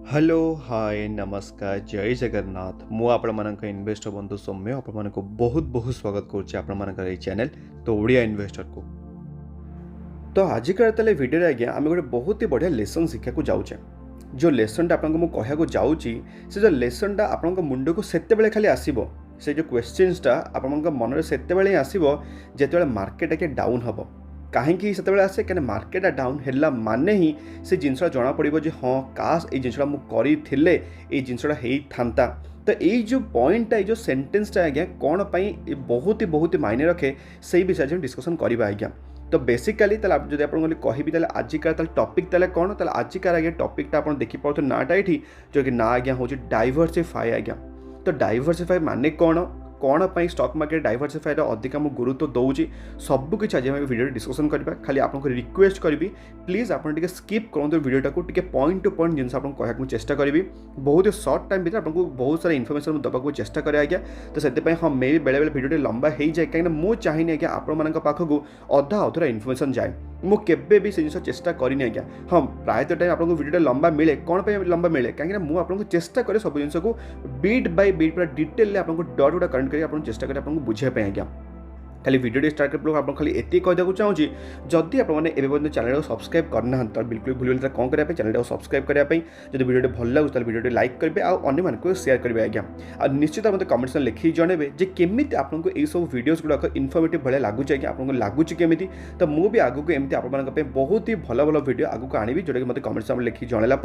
Hello hi नमस्कार जय जगन्नाथ मु आपण इन्वेस्टर बंधु सौम्य आपण बहुत बहुत स्वागत करुच्चे चैनल तो ओडिया इन्वेस्टर को। तो आजिकार तेल वीडियो आज्ञा आम गोटे बहुत ही बढ़िया लेसन शिक्षा को जाऊे जो लेसनटा आपको कहूँ जाऊँगी से जो लेसनटा आपण मुंड को सेते खाली आसब से जो क्वेश्चंसटा आपण मन से आसब जिते मार्केट आगे डाउन हम कहीं से आसे क्या मार्केट डाउन है माने ही से जिनसा जना पड़ो जे हाँ काश ये जिनसा मुझे ये जिनसा था तो ये जो पॉइंटा ये जो सेंटेंसटा आज्ञा कौन पाई बहुत ही मायने रखे से विषय में डिस्कसन करवा आज्ञा। तो बेसिकली जब आप कहि आजिकार टॉपिक कौन आजिकार आज्ञा टॉपिकटा आप देखिपे नाटा ये जो कि ना आज्ञा हूँ डाइवर्सिफाई आज्ञा। तो डाइवर्सिफाई माने कौन पाई स्टॉक मार्केट डाइवर्सिफाई अधिक मुझे गुरुत्व दूसरी सबकि आज वीडियो डिस्कसन करवा खाली आपको रिक्वेस्ट करी प्लीज आप स्किप करूँ वीडियोटा को पॉइंट टू पॉइंट जिन कहूँ चेष्टा करी बहुत सर्ट टाइम भर आपको बहुत सारा इनफर्मेशन देवाक चेष्टा करे आज्ञा। तो से हाँ मे भी बेले वीडियो लंबा हो जाए कहीं मुझे चाहिए आज्ञा आपण पाखक अधा अधूरा इनफर्मेशन जाए मुझे भी से जिन चेष्टा करनी आज्ञा। हाँ प्रायत टाइम आपको वीडियो लंबा मिले कौन पे लंबा मिले कहीं मुझे आपको चेष्टा करे सब जिन को बीट बाय बीट पूरा डिटेल आपको डट गुटा कनेक्ट कर आप चेष्टा करें आपको बुझापी आज्ञा। खाली वीडियो स्टार्ट कर आप खाली एति कहूँ चाहूँगी जदि आपने चैनल को सब्सक्राइब करना तो बिल्कुल भूल कौन करने चैनल को सब्सक्राइब करने जब वीडियो भल लगे तो वीडियो लाइक करेंगे आने शेयर करेंगे आज्ञा। और निश्चित मतलब कमेंट्स लिखी जनइबे जे केमी आपको ये सब वीडियोस गुड़ाक इनफर्मेटिव भाई लगुच आज्ञा आपको लगुच केमी तो मुझे आगू एमती आप बहुत ही भल भल वीडियो आगू आनी जोटा कि मतलब कमेंट्स लिखी जनला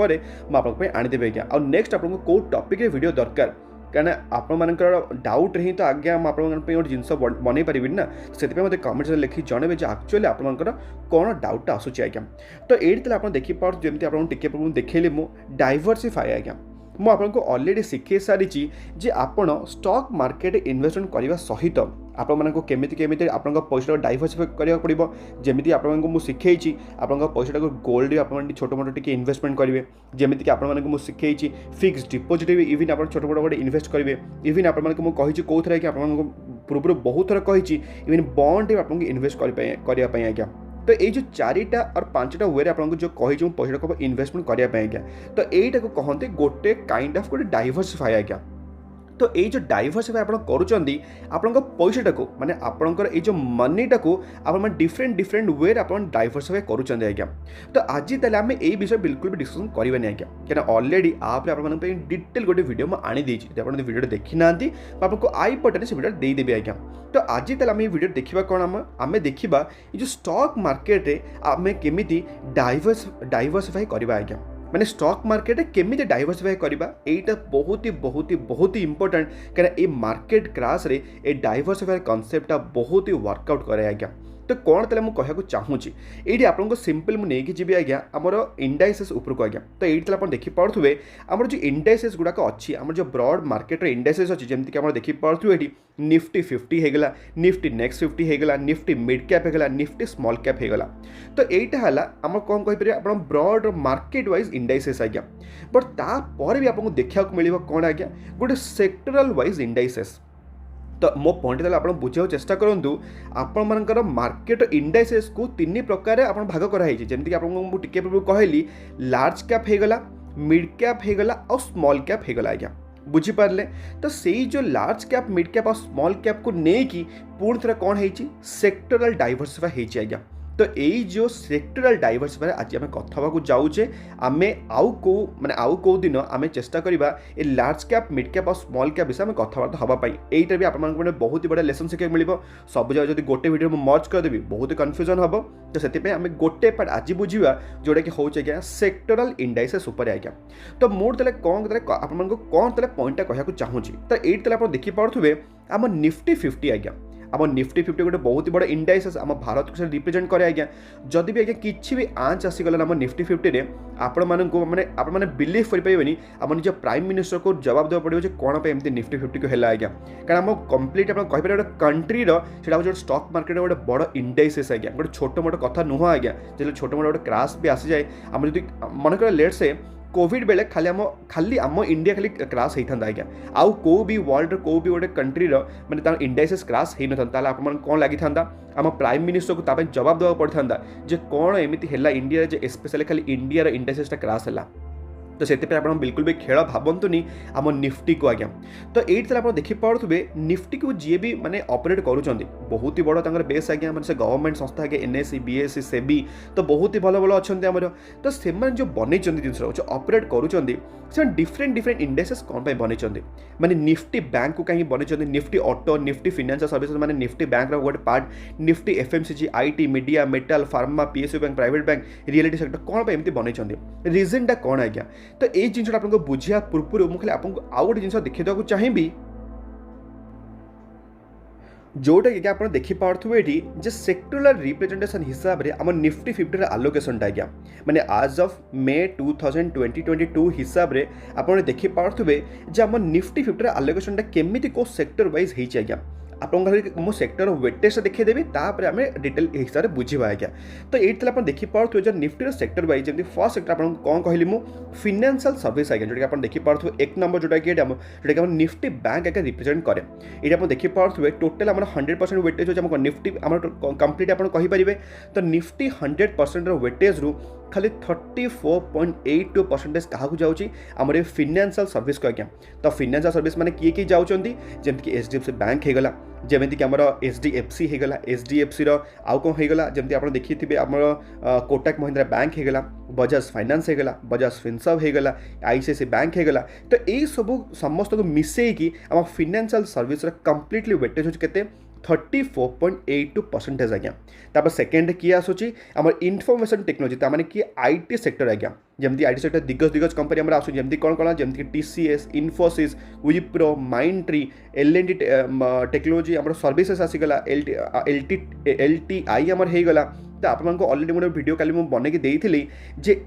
मुझे आनीदेवी आज्ञा। और नेक्स्ट आपको कौ टॉपिक वीडियो दरकार कहना आपर डाउट ही तो आज्ञा गोटे जिनस बनई पारि ना से मतलब कमेंट्स लिखी जनइबे एक्चुअली आपर कौन डाउटा आसूँ आज्ञा। तो ये आप देखिपे जमी आपको देखली मुझे डाइवर्सिफाई आज्ञा मुझे आपको ऑलरेडी शिखे सारी जे आपण स्टॉक मार्केट इन्वेस्टमेंट करने सहित आपको केमी आप पैसा डाइवर्सिफाई करा पड़ो जमी आपको शिखई आप पैसा को गोल्ड आप छोट मोट टी इन्वेस्टमेंट करेंगे जमीक आपको शिखई फिक्स डिपोजिट भी इवन आप छोट मोट गोटे इन्वेस्ट करेंगे इवन आपको कही कौ थे कि आपको पूर्व बहुत थर कही इवन बॉन्ड आपको इन्वेस्ट करने आज्ञा। तो ये जो चारिटा और पांचटा वे आपको जो कही पैसा को इन्वेस्टमेंट करने आज्ञा। तो यहीटा को कहते गोटे काइंड ऑफ गोटे डाइवर्सिफाई आज्ञा। तो ये जो डाइवर्सिफाई आप कर पैसाटा को माने आपणकर ये जो मनीटा को आप डिफरेंट वे आप डाइवर्सिफाई करुँच आज्ञा। तो आज ताले आम ये विषय बिल्कुल भी डिस्कसन करवानी आज्ञा क्या ऑलरेडी आप डिटेल गोटे वीडियो मुझे आनी देती आप वीडियो देखी ना आपको आई बटन से वीडियो देदेवी आज्ञा। तो आज ताले आम वीडियो देखा कौन आम देखा ये जो स्टॉक मार्केट आम केमी डाइवर्सिफाई करवा आज्ञा मैंने स्टॉक मार्केट केमी डाइवर्सिफाई करवा यहीटा बहुत ही इंपोर्टेंट कहीं मार्केट क्रैश रे ए डाइवर्सिफाई कॉन्सेप्ट बहुत ही वर्कआउट करे आज्ञा। तो कौन तेल मुझे कहूँ चाहूँगी ये आपको सिंपल मुझे जी आज्ञा आमर इंडाइसेस उपरको आज्ञा। तो ये आप देखिपे आमर जो इंडाइसेस गुड़ाक अच्छी आम जो ब्रॉड मार्केट इंडाइसेस अच्छी जमीक आप देखिपे ये निफ्टी 50 होगला निफ्टी नेक्स्ट 50 होगला निफ्टी मिड कैप होगला निफ्टी स्मॉल कैप होगला। तो यहीटा है आम कौन कहीपर आप ब्रॉड मार्केट वाइज इंडाइसेस आज्ञा। बट तापर भी आपको देखा मिले कौन आज्ञा गोटे सेक्टरल वाइज इंडाइसेस। तो मो पॉइंट आप बुझा चेष्टा करूँ आपर मार्केट इंडाइसेस को तीन प्रकार आप भाग कराई जमीक आपको टे कहली लार्ज कैप होगला मिड कैप होगला और स्मॉल कैप होगला आज्ञा बुझीपारे। तो से जो लार्ज कैप मिड कैप और स्मॉल कैप को लेकिन पुणी थे कौन है सेक्टरल डाइवर्सिफाई होगी आज्ञा। तो यही जो सेक्टरल डाइवर्सिफाई आज आम कथा जाऊे आम आउ कौ दिन आम चेष्टा करवा ये लार्ज कैप मिड कैप और स्मॉल कैप विषय में कथबार्ता हाँपाई यहीटा भी आपको बहुत ही बड़ा लेसन शिखा मिले सब जगह जब गोटे वीडियो मर्ज करदेवी बहुत कन्फ्यूजन हम। तो से आम गोटे पार्ट आज बुझा जोटा कि हूँ आज्ञा सेक्टरल इंडाइसेस उपर आज्ञा। तो मोर कौन आपको कौन पॉइंटा कहूँ चाहूँगी तो ये आप देखिपे आम निफ्टी 50 आज्ञा आम निफ्टी 50 गोटे बहुत ही बड़ा इंडाइसेस आम भारत को रिप्रेजेंट करे आज्ञा। जदि भी आज्ञा किसी भी आँच आसीगला आम निफ्टी 50 रे आपण मैंने बिलीव करें आम निज प्राइम मिनिस्टर को जवाब देवा पड़ो कौन पे एमती निफ्टी 50 को है आज्ञा। कारण आम कम्प्लीट आप कहीपर गोटे कंट्री जो स्टॉक मार्केट गोटे बड़ इंडाइसेस आज्ञा गोटे छोट मोट कथा नुह आज्ञा जो छोट मोट गोटे क्राश भी आसी जाए आम जो मनकर लेट से कोविड बेले खाली आम इंडिया खाली क्राश होता आज्ञा आउ को भी वर्ल्ड को भी गोटे कंट्री माने तार इंडाइसेस क्राश हो ना आप कौन लगी था आम प्राइम मिनिस्टर को जवाब देवा पड़ता जे कौन एमती है इंडिया स्पेशली खाली इंडिया इंडाइसेस क्राश है। तो से बिल्कुल भी खेल भावतुनि आम निफ्टी को आज्ञा। तो ये आप देखिपे निफ्टी को जी भी माने ऑपरेट करुँच बहुत ही बड़ तंगर बेस आज्ञा मैंने गवर्नमेंट संस्था आगे एनएससी बीएससी सेबी तो बहुत ही भल भल अच्छा आमर। तो से जो बन जिनस जो ऑपरेट करुँच से डिफरेंट डिफरेंट इंडेक्सेस कौन बन माने निफ्टी बैंक को कहीं बन Nifty auto Nifty financial services माने निफ्टी बैंक गोटे part Nifty FMCG IT media metal pharma PSU bank private bank reality sector कौन पर एमती बन रिजनटा कौन आज्ञा। तो ये जिनसा आपको बुझा पूर्व मुझे आपको आउ गोटे जिन देखा चाहिए जोटा कि आप देखिपे ये सेक्टोरल रिप्रेजेंटेशन हिसाब से आम निफ्टी 50 आलोकेशन आज्ञा माने आज ऑफ मे 2022 हिसाब से आप देखिपे आम निफ्टी 50 आलोकेशन केमी कौ सेक्टर वाइज होगी आज्ञा आप मो सेक्टर वेटेज देखीदेवी तापर आम डिटेल हिसाब से बुझा आज्ञा। तो ये आप देखिपे जो निफ्टी सेक्टर वाइज जमी फर्स्ट सेक्टर आपको कौन कहली मु फाइनेंशियल सर्विस आज्ञा जोटा आप देखिपे एक नंबर जोटा कि जोटा निफ्टी बैंक आगे रिप्रेजेंट करे ये आप देखिपे टोटाल आम 100% वेटेज हो निफ्टी आम कंप्लीट आप कहींपारे। तो निफ्टी 100% वेटेज रू खाली 34.82% क्या जाऊँगी आम फाइनेंशियल सर्विस को आज्ञा। तो फाइनेंशियल सर्विस मैंने किए जाऊँगी जमीक एचडीएफसी बैंक होगला जमीक आम एचडीएफसी होगला एचडीएफसी आउ कौन होगला जमी आप देखिए आम कोटक महिंद्रा बैंक होगला बजाज फाइनेंस होगला बजाज फिनसर्व होगला आईसीआईसी बैंक होगला। तो यही सब समस्त को मिसेकी आम फाइनेंशियल सर्विस कंप्लीटली वेटेज हो के 34.82% आज्ञा। तापर सेकेंड किए आसूची आम इनफॉरमेशन टेक्नोलॉजी ताने कि आईटी सेक्टर आज्ञा जमी आईटी सेक्टर दिग्गज दिग्गज कंपनी आम आसूँ जमी कौन कौन जमीक TCS Infosys Wipro Mindtree L and T technology आम सर्विसेस आसीगला एलटीआई आमर होगला। तो आपको अलरेडी मोटे वीडियो काली मुझे बनैकी देती जे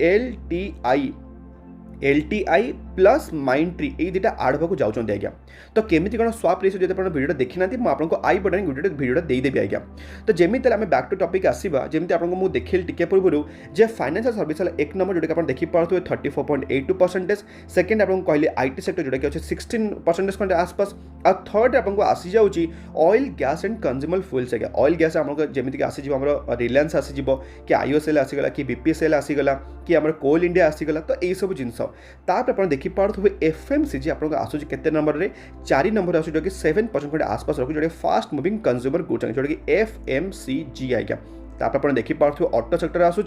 एलटीआई प्लस माइंडट्री ये दुटा आड होगा जाऊँगी आज्ञा। तो केमी कौन स्वाप रेशियो जब वीडियो देखी ना मुझे आपको आई बटन वीडियो देदेवी आज्ञा। तो जमी आम बैक टू टॉपिक आसवा जमी आपको मुझे देखिए टिके पूर्व जे फाइनेंशियल सर्विस एक नंबर जोटा आप देखिपे 34.82% सेकेंड आपको कहली आईटी सेक्टर जोटा कि अच्छे 16% खंडे आसपास आ थर्ड आपको आसी जाऊँगी oil gas and consumer fuels आज्ञा। ऑयल गैस आमको जमीक आसीज रिलायंस आसीज कि आईओसीएल आसीगला कि बीपीएसएल आसीगला कि आम कोल इंडिया आसीगला। तो यही सब जिनस तापर देखिपे एफएमसीजी आपको आसूँ के नंबर में 4 नंबर आसूँ जो कि 7% खंडे आसपास रखू जो फास्ट मुविंग कंज्यूमर गुड्स जोटा कि एफएमसीजी आज्ञा। तापर आप देखिपे ऑटो सेक्टर आसूँ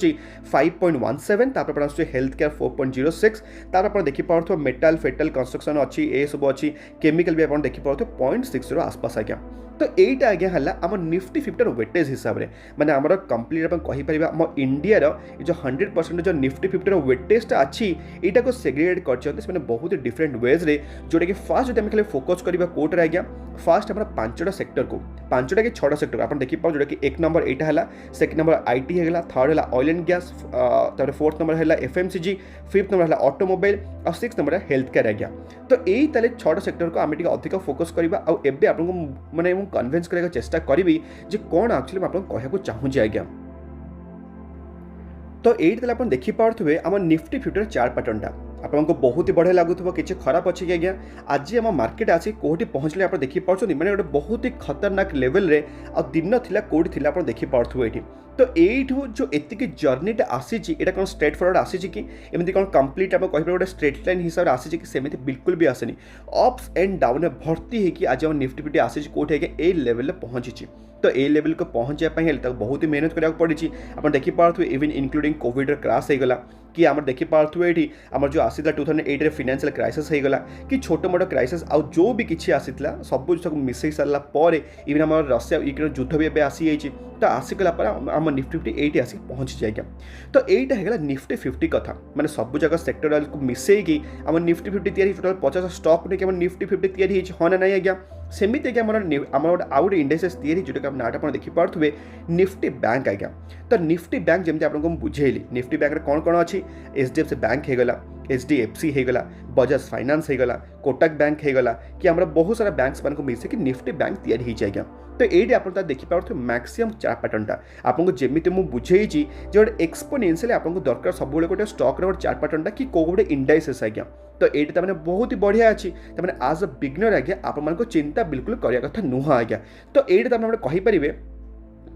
5.17 तापर आसूँ हेल्थ केयर 4.06 तापर आप देखिपे मेटाल फेटल कंस्ट्रक्शन अच्छी ये सब अच्छी केमिकल भी आप देखिपे 0.60 आसपास आज्ञा। तो यहीटा आज्ञा है आम निफ्टी 50 वेटेज हिसाब से माने आमर कंप्लीट कहीपर आम इंडिया जो 100% जो निफ्टी 50 वेटेजटा अच्छी यहाँ को सेग्रीगेट कर बहुत ही डिफरेंट वेज रे जोटा कि फास्ट जो खाली फोकस करवा कोर्टे आज्ञा फास्ट आम 5टा सेक्टर को 5टा कि 6टा सेक्टर आप देखिपे जोटा कि एक नंबर यहाँ है सेकेंड नंबर आईटी है थर्ड है ऑयल एंड गैस तापर फोर्थ नंबर है एफएमसीजी फिफ्थ नंबर है ऑटोमोबाइल और सिक्स नंबर है हेल्थ केयर आज्ञा। तो यही ताले 6टा सेक्टर को आम अधिक फोकस करवा आबे आपको माने कन्विन्स करने चेष्टा करी जे कौन एक्चुअली आपको कहूँ चाहूँगी आज्ञा। तो ये आप देखिपे आम निफ्टी 50 चार्ट पैटर्नटा आपको बहुत ही बढ़िया लगुव कि खराब अच्छे कि आज्ञा आज आम मार्केट आसी कौटी पहुँचले आप देखिपे मैंने गोटे बहुत ही खतरनाक लेवल रे आ दिन थी कौटी थी आप देखिपे ये। तो यू जो एतिक जर्नीटा आसी कौन स्ट्रेट फरवर्ड आसी कि एमती कौन कंप्लीट आप कह गोटे स्ट्रेट लाइन हिसाब से आसी कि सेमती बिल्कुल भी आसेनी अप्स एंड डाउन भर्ती होगी आज आम निफ्टी 50 आसी कौटी आज्ञा ए लेवल पहुँची। तो ए लेवल को पहुँचापी बहुत ही मेहनत करा पड़ी आप देखिपे इवन इंक्लूडिंग कोविड क्राश होगला कि आम देखिपे ये आम जो आसाला 2008 फाइनेंशियल क्राइसिस होगला कि छोट मोट क्राइसिस आ जो भी किसी आसाला सब मिसई सारापर इवन आम रशिया यूक्रेन युद्ध भी आसी तो आसीगला आम निफ्टी 50 ये आसिक पहुँची जाएगा। तो यहीटा होगा निफ्टी 50 कथा माने सब जगह सेक्टर को मिसेकी आम निफ्टी 50 या टोटाल 50 स्टॉक नहीं आम निफ्टी 50 या हाँ ना नहीं आज्ञा। सेमती आज्ञा आम आउ गोटे इंडेक्सेस या जोटा नाटा देखिपे निफ्टी बैंक आज्ञा। तो निफ्टी बैंक जमी आपको बुझेली निफ्टी बैंक कौन कौन अच्छी एचडीएफसी बैंक होगला एचडीएफसी होगला बजाज फाइनेंस होगला कोटक बैंक होगला कि आम बहुत सारा बैंक्स मान मिसेक निफ्टी बैंक तैयारी आज्ञा। तो ये आप देखिपे मैक्सिमम चार्ट पैटर्नटा आपको जमी मुझे बुझे जो गोटे एक्सपोनेंशियल आपको दरकार सब गोटे स्टॉक गोटे चार्ट पैटर्नटा कि कौ गोटे इंडेक्सेस आज्ञा। तो ये बहुत ही बढ़िया अच्छी आज अ बिगिनर आज्ञा आप चिंता बिल्कुल करने कथा नुह आज्ञा। तो ये कहीपर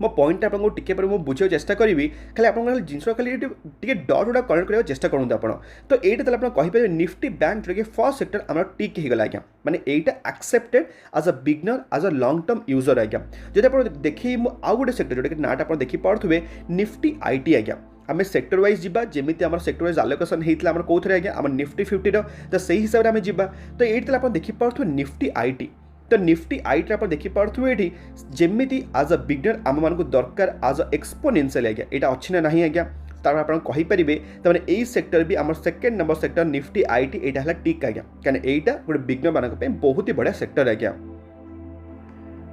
मो पॉइंट आपको टिके पर बुझे चेष्टा करी खाली आप जिन खाली टे डट गुड़ा कनेक्ट करने चेष्टा करूँ आप तो ये आप कहीपर निफ्टी बैंक जोटा कि फर्स्ट सेक्टर आम टिक होगा आज्ञा माने एटा accepted as a beginner as a long term user आज्ञा जब आप देखिए आउ गोटे सेक्टर जोटा कि नाटा आप देखिपे निफ्टी आईटी आज्ञा आम सेक्टर वाइज जावा जमी आम सेक्टर वाइज आलोकेशन होता है कौन आज्ञा आम निफ्टी 50 तो से हिसाब से आम जा तो ये आप देखिपे निफ्टी आईटी तो निफ्टी आईटी आप देखिपे ये जमी एज अ बिगनर आम मान दरकार एज अ एक्सपोनेंशियल आज्ञा यहाँ अच्छी ना नहीं आज्ञा तार आप कहींपारे तमें यही सेक्टर भी आम second number sector Nifty IT यहाँ है टिक आज्ञा कहीं यहाँ गोटे बिगनर मानी बहुत ही बढ़िया सेक्टर आज्ञा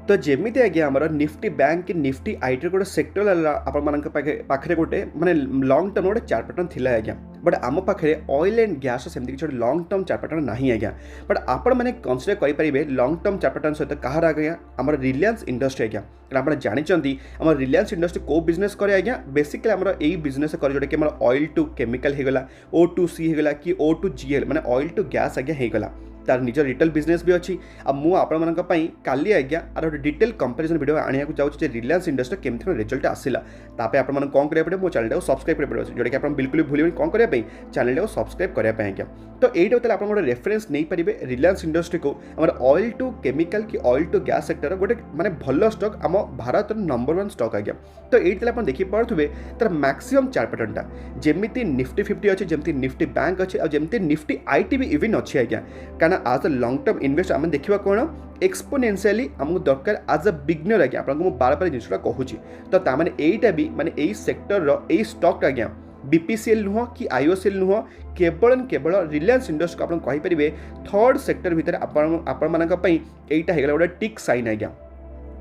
तो जमी आज्ञा आम निफ्टी बैंक निफ्टी आईटी गोटे सेक्टर आपखे गोटे माने लंग टर्म गोटे चार्ट पैटर्न थिला आज्ञा बट आम पाखे ऑयल एंड गैस सेमती किसी लंग टर्म चार्ट पैटर्न नहीं आज्ञा बट आपण मैंने कनसीडर करेंगे लंग टर्म चार्ट पैटर्न सहित कहार आज्ञा आम रिलायंस इंडस्ट्री आज्ञा आप जानते आम रिलायंस इंडस्ट्री को बिजनेस करे आज्ञा बेसिकली आम यही बिजनेस करे जोटा कि ऑयल टू केमिकल होगा O2C होगा कि O2GL माने ऑयल टू गैस आज्ञा होगा तार निज रिटेल बिजनेस भी अच्छी मुझे काली आज्ञा आर गोटे डिटेल कंपेरिजन वीडियो आने को जाऊँगी रिलायंस इंडस्ट्री केमती रिजल्ट आसला तापर आप कौन करेंगे पड़े मो चैनल को सब्सक्राइब करेंगे जोटा कि आप बिल्कुल भी भूल कौन करने चैनल को सब्सक्राइब करने आज्ञा तो यही आप गोटे रेफरेन्स नहीं पारे रिलायंस इंडस्ट्री को आम ऑयल टू केमिकल कि ऑयल टू गैस सेक्टर गोटे माने भल स्टॉक आम भारत नंबर 1 स्टॉक आज्ञा तो यही आप देखिपे तार मैक्सिमम चार्ट पैटर्नटा जमी निफ्टी 50 अच्छे जमी निफ्टी बैंक अच्छे और जमी निफ्टी आईटी भी इवन अच्छी आज्ञा कारण आज अ लंग टर्म इन्वेस्ट आम देखा कौन एक्सपोनेंशियली आमको दरकार एज अ बिगनर आज्ञा आपको बार बार जिनसा कहूँ तो ताने यहीटा भी माने यही सेक्टर यही स्टॉक आज्ञा बीपीसीएल नुह कि आईओसीएल नुह केवल रिलायंस इंडस्ट्री को आप कहींपारे थर्ड सेक्टर भितर आपण मानी यहाँ होगा गोटे टिक साइन आज्ञा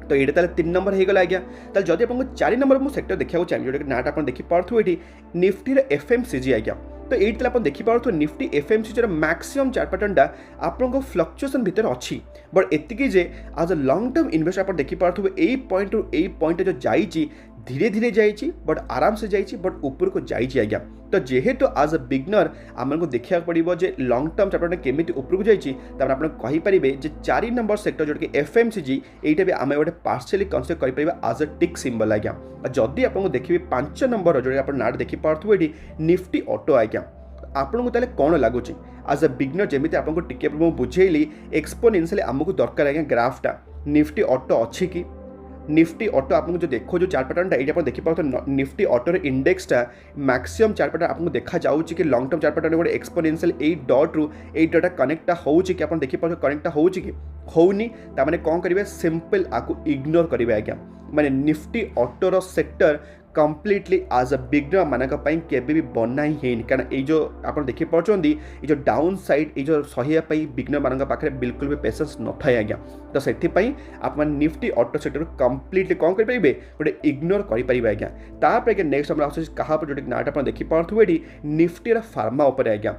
तो ये 3 नंबर होगा आज्ञा जब आपको 4 नंबर मुझे सेक्टर देखा चाहिए जोटा कि नाटा आप देखिपे ये निफ्टी FMCG आज्ञा तो ये आप देखिपे निफ्टी FMCG मैक्सिमम चार्ट पैटर्नटा आपको फ्लक्चुएसन भितर अच्छी बट एतिकी जे आज अ लंग टर्म इन्वेस्ट आप देखिपे यही पॉइंट रु यही पॉइंट जो जाइए धीरे धीरे जाइए बट आराम से जाइए बट ऊपर को जाइए आज्ञा तो जेहेतु आज अ बिगनर आमको देखा पड़ो जे लंग टर्म चार्ट केमी ऊपर को जाइए आप कहींपारे 4 नंबर सेक्टर जोटा कि FMCG यहाँ भी आम गोटे पार्शियली कनसीडर करेंगे आज अ टिक सिंबल आज्ञा जदि आपको देखिए 5 नंबर जो आप नाट देखिपे ये निफ्टी ऑटो आज्ञा आपको ताले कौन लगुच आज अ बिगनर जमी आपको टिके बुझेली एक्सपोनेंशियली आमको दरकार आज्ञा ग्राफटा निफ्टी ऑटो अच्छी कि निफ्टी ऑटो आपको जो देखो जो चार्ट पैटर्नटा ये देखिपे Nifty auteur इंडेक्सटा maximum chart pattern आपको देखा जाऊँगी कि लंग टर्म चार्ट पैटर्न गोटे एक्सपोनेंशियल 8 डॉट रु 8 डॉट कनेक्टा होउची कि आप देखिपे कनेक्टा होउची कि होउनी तामाने कौन करेंगे सिंपल आपको इग्नोर करेंगे आज्ञा माने निफ्टी ऑटोर सेक्टर कम्प्लीटली आज अ बिगनर मानक केबे भी बना ही है कारण ये जो आप देखिपे ये जो डाउन साइड ये जो सहायपाई बिगनर मानक पाखे बिल्कुल भी पेशेंस न थाए आज्ञा तो से आप निफ्टी ऑटो सेक्टर कम्प्लीटली कौन करेंगे गोटे इग्नोर करेंगे आज्ञा तापर नेक्स्ट हम आस क्या जो नाट आप देखिपे निफ्टी फार्मा उपर आज्ञा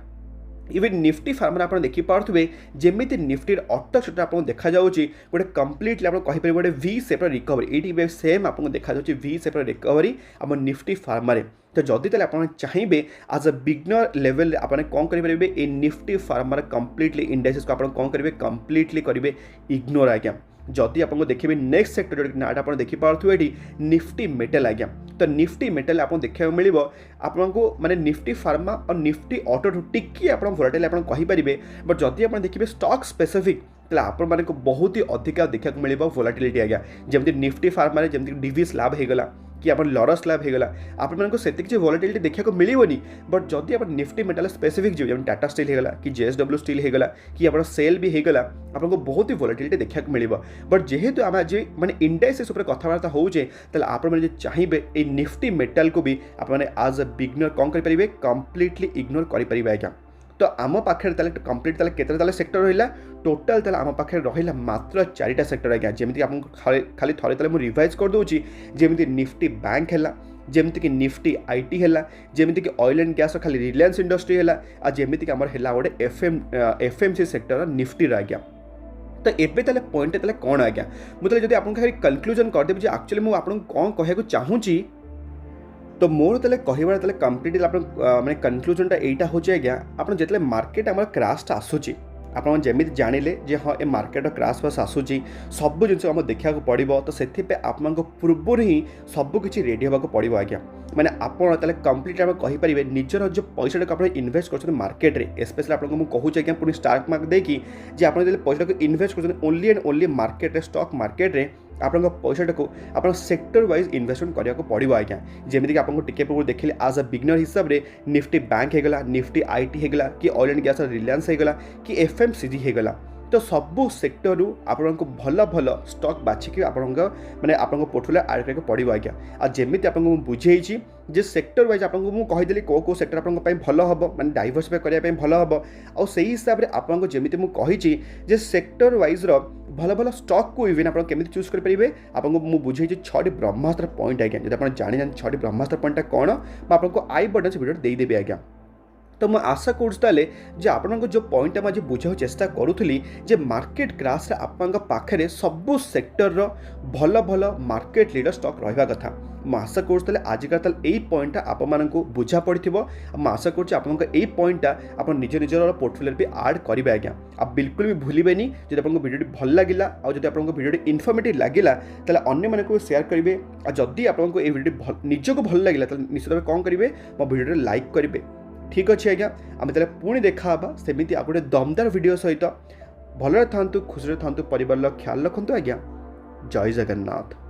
इवन निफ्टी फार्मा आप देखिपे जमी निफ्टी ऑटो सेक्टर आपको देखा जाऊँगी गोटे कम्प्लीटली आप कहींपारे गोटे V शेप रिकवरी ये सेम आपको देखा V शेप रिकवरी आम निफ्टी फार्मा तो जदि ताले आप चाहिए आज अ बिगनर लेवल आपने कौन करेंगे ये निफ्टी फार्मार कम्प्लीटली इंडेक्सेस को आप कौन करेंगे कम्प्लीटली करेंगे इग्नोर आज्ञा जदि आपको देखिए नेक्स्ट सेक्टर जो नाट आप देखिपे ये निफ्टी मेटल आज्ञा तो निफ्टी मेटल आपको देखा मिल आपको माने निफ्टी फार्मा और निफ्टी ऑटो टिकी आप वोलेटाइल आप कहींपारे बट जदि आप देखिए स्टॉक स्पेसिफिक तो आपण माने बहुत ही अधिका देखा मिल वोलेटिलिटी आज्ञा जमी निफ्टी फार्मा जमी डिविस लाभ होगा कि आप लरस लाभ होगा आपको से किसी वोलेटिलिटी देखा मिलनी बट जदि आप निफ्टी मेटाल स्पेसिफिक जी जब टाटा स्टील होगा कि JSW स्टील होगा कि आप सेल भी होगा आपको बहुत ही वोलेटिलिटी देखा मिल बट जेहेतु आम आज माने इंडेक्सेस उपर कथबार्ता होचे आप चाहिए ये निफ्टी मेटाल को भी आपने आज अ बिगनर कौन करेंगे कम्प्लीटली इग्नोर करेंगे आज्ञा तो आम पाखे कम्प्लीट केते सेक्टर रहा टोटाल आम पाखे रहा मात्र 4टा सेक्टर आज्ञा जमीक आपको खाली थे मुझे रिवाइज करदे जमी निफ्टी बैंक है जमीक निफ्टी आईटी है जमीक ऑयल एंड गैस खाली रिलायंस इंडस्ट्री है आ जमीक आमर है गोटे FMC सेक्टर निफ्टी आज्ञा तो एबे ताले पॉइंट ताले कौन आज्ञा मुझे जब आपको खाली कनक्लूजन करदेवी एक्चुअली मुझे आपको कौन कहूँ चाहूँगी तो मोर तेल कहबार कम्प्लीटली आप माने कनक्लूजनटा यहाँ हूँ आज्ञा आप जो मार्केट आम क्रैशटा आसूँ ଆପଣ ଯେମିତି ଜାଣିଲେ ଯେ ହଁ ଏ ମାର୍କେଟ କ୍ରାସ୍ ଫାସ୍ ଆସୁଛି ସବୁ ଜିନିଷ ଆମ ଦେଖିବାକୁ ପଡ଼ିବ ତ ସେଥିପାଇଁ ଆପଣଙ୍କ ପୂର୍ବରୁ ହିଁ ସବୁକିଛି ରେଡ଼ି ହେବାକୁ ପଡ଼ିବ ଆଜ୍ଞା ମାନେ ଆପଣ ତାହେଲେ କମ୍ପ୍ଲିଟ୍ ଆମେ କହିପାରିବେ ନିଜର ଯେଉଁ ପଇସାଟାକୁ ଆପଣ ଇନଭେଷ୍ଟ କରୁଛନ୍ତି ମାର୍କେଟରେ ସ୍ପେଶାଲି ଆପଣଙ୍କୁ ମୁଁ କହୁଛି ଆଜ୍ଞା ପୁଣି ଷ୍ଟାକ୍ ମାର୍କ ଦେଇକି ଯେ ଆପଣ ଯେତେବେଳେ ପଇସାଟାକୁ ଇନଭେଷ୍ଟ କରୁଛନ୍ତି ଓନ୍ଲି ଆଣ୍ଡ ଓନ୍ଲି ମାର୍କେଟରେ ଷ୍ଟକ୍ ମାର୍କେଟରେ ଆପଣଙ୍କ ପଇସାଟାକୁ ଆପଣ ସେକ୍ଟର ୱାଇଜ୍ ଇନଭେଷ୍ଟମେଣ୍ଟ କରିବାକୁ ପଡ଼ିବ ଆଜ୍ଞା ଯେମିତିକି ଆପଣଙ୍କୁ ଟିକେ ପୂର୍ବରୁ ଦେଖିଲେ ଆଜ୍ ଅ ବିଗନର ହିସାବରେ ନିଫ୍ଟି ବ୍ୟାଙ୍କ ହେଇଗଲା ନିଫ୍ଟି ଆଇଟି ହେଇଗଲା କି ଅଏଲ୍ ଆଣ୍ଡ ଗ୍ୟାସ୍ର ରିଲାଏନ୍ସ ହେଇଗଲା କି ଏଫ୍ଏମ୍ସିଜି ହେଇଗଲା ତ ସବୁ ସେକ୍ଟରରୁ ଆପଣଙ୍କୁ ଭଲ ଭଲ ଷ୍ଟକ୍ ବାଛିକି ଆପଣଙ୍କ ମାନେ ଆପଣଙ୍କ ପୋର୍ଟଫୋଲିଓ ଆଡ୍ କରିବାକୁ ପଡ଼ିବ ଆଜ୍ଞା ଆଉ ଯେମିତି ଆପଣଙ୍କୁ ମୁଁ ବୁଝେଇଛି ଯେ ସେକ୍ଟର ୱାଇଜ୍ ଆପଣଙ୍କୁ ମୁଁ କହିଦେଲି କେଉଁ ସେକ୍ଟର ଆପଣଙ୍କ ପାଇଁ ଭଲ ହେବ ମାନେ ଡାଇଭର୍ସିଫାଇ କରିବା ପାଇଁ ଭଲ ହେବ ଆଉ ସେଇ ହିସାବରେ ଆପଣଙ୍କୁ ଯେମିତି ମୁଁ କହିଛି ଯେ ସେକ୍ଟର ୱାଇଜ୍ର ଭଲ ଭଲ ଷ୍ଟକ୍କୁ ଇଭେନ୍ ଆପଣ କେମିତି ଚୁଜ୍ କରିପାରିବେ ଆପଣଙ୍କୁ ମୁଁ ବୁଝେଇଛି 6ଟି ବ୍ରହ୍ମାସ୍ତ୍ର ପଏଣ୍ଟ ଆଜ୍ଞା ଯଦି ଆପଣ ଜାଣିନାହାନ୍ତି 6ଟି ବ୍ରହ୍ମାସ୍ତ୍ର ପଏଣ୍ଟଟା କ'ଣ ମୁଁ ଆପଣଙ୍କୁ ଆଇ ବଟନ୍ ସେ ଭିଡ଼ିଓ ଦେଇଦେବି ଆଜ୍ଞା तो ମୁଁ आशा କରୁଛି ତାହେଲେ ଯେ ଆପଣଙ୍କ ଯେଉଁ ପଏଣ୍ଟଟା ମୁଁ ଆଜି ବୁଝାଇବାକୁ ଚେଷ୍ଟା କରୁଥିଲି ଯେ ମାର୍କେଟ କ୍ରାସ୍ରେ ଆପଣଙ୍କ ପାଖରେ ସବୁ ସେକ୍ଟରର ଭଲ ଭଲ ମାର୍କେଟ ଲିଡର ଷ୍ଟକ୍ ରହିବା କଥା ମୁଁ ଆଶା କରୁଛି ତାହେଲେ ଆଜିକା ତାହେଲେ ଏଇ ପଏଣ୍ଟଟା ଆପଣମାନଙ୍କୁ ବୁଝା ପଡ଼ିଥିବ ଆଉ ମୁଁ ଆଶା କରୁଛି ଆପଣଙ୍କ ଏଇ ପଏଣ୍ଟଟା ଆପଣ ନିଜର ପୋର୍ଟଫୋଲିଓରେ ବି ଆଡ୍ କରିବେ ଆଜ୍ଞା ଆଉ ବିଲକୁଲ ବି ଭୁଲିବେନି ଯଦି ଆପଣଙ୍କୁ ଭିଡ଼ିଓଟି ଭଲ ଲାଗିଲା ଆଉ ଯଦି ଆପଣଙ୍କୁ ଭିଡ଼ିଓଟି ଇନଫର୍ମେଟିଭ୍ ଲାଗିଲା ତାହେଲେ ଅନ୍ୟମାନଙ୍କୁ ସେୟାର କରିବେ ଆଉ ଯଦି ଆପଣଙ୍କୁ ଏଇ ଭିଡ଼ିଓଟି ନିଜକୁ ଭଲ ଲାଗିଲା ତାହେଲେ ନିଶ୍ଚିତ ଭାବେ କ'ଣ କରିବେ ମୋ ଭିଡ଼ିଓଟି ଲାଇକ୍ କରିବେ ठीक अच्छे आज्ञा आम तेल पुणी देखा सेमती आ गोटे दमदार वीडियो सहित भलरे था खुशी था परिवार ख्याल रखु आज्ञा जय जगन्नाथ।